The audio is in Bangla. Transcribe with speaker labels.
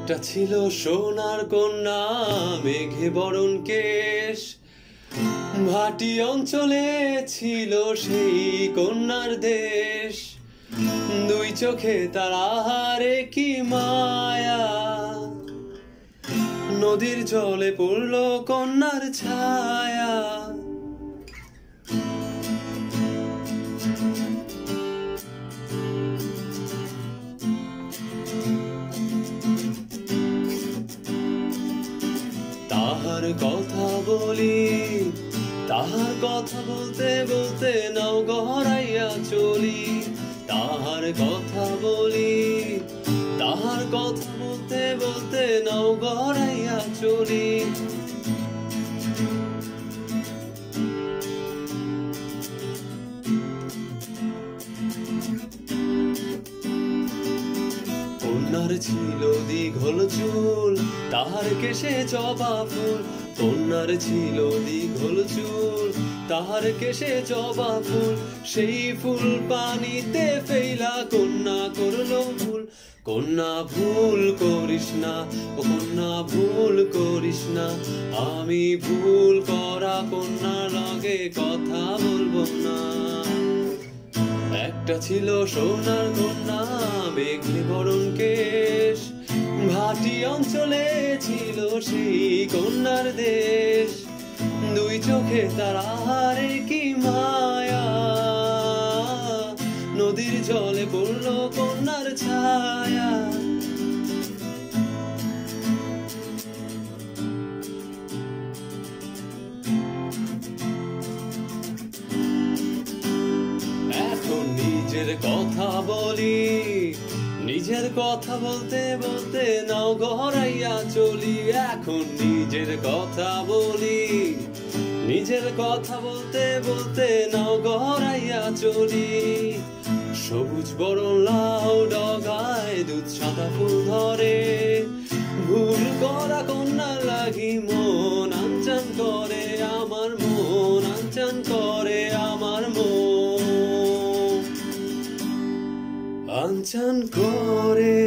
Speaker 1: একটা ছিল সোনার কন্যা, মেঘে বরণ কেশ, ভাটি অঞ্চলে ছিল সেই কন্যার দেশ। দুই চোখে তার আহারে কি মায়া, নদীর জলে পড়ল কন্যার ছায়া। তাহার কথা বলি, তাহার কথা বলতে বলতে নাও গড়াইয়া চলি। তাহার কথা বলি, তাহার কথা বলতে বলতে নাও গড়াইয়া চলি। কন্যার ছিল দীঘল চুল, তাহার কেশে জবা ফুল। কন্যার ছিল দীঘল চুল, তাহার কেশে জবা ফুল। সেই ফুল পানিতে ফেলা কন্যা করলো ভুল। কন্যা ভুল করিস না, ও কন্যা ভুল করিস না। আমি ভুল করা কন্যার লগে কথা বলবো না। একটা ছিল সোনার কন্যা, মেঘে বরণ কেশ, ভাটি অঞ্চলে ছিল সেই কন্যার দেশ। দুই চোখে তার আহারে কি মায়া, নদীর জলে পড়ল কন্যার ছায়া। এখন নিজের কথা বলি, নিজের কথা বলতে বলতে নাও গড়াইয়া চলি। এখন নিজের কথা বলি, নিজের কথা বলতে বলতে নাও গড়াইয়া চলি। সবুজ বরণ লাউ ডগায় দুধ সাদা ফুল ধরে, ভুল করা কন্যা লাগি মন আনচান করে আমার, মন আনচান করে আমার মন আনচান করে।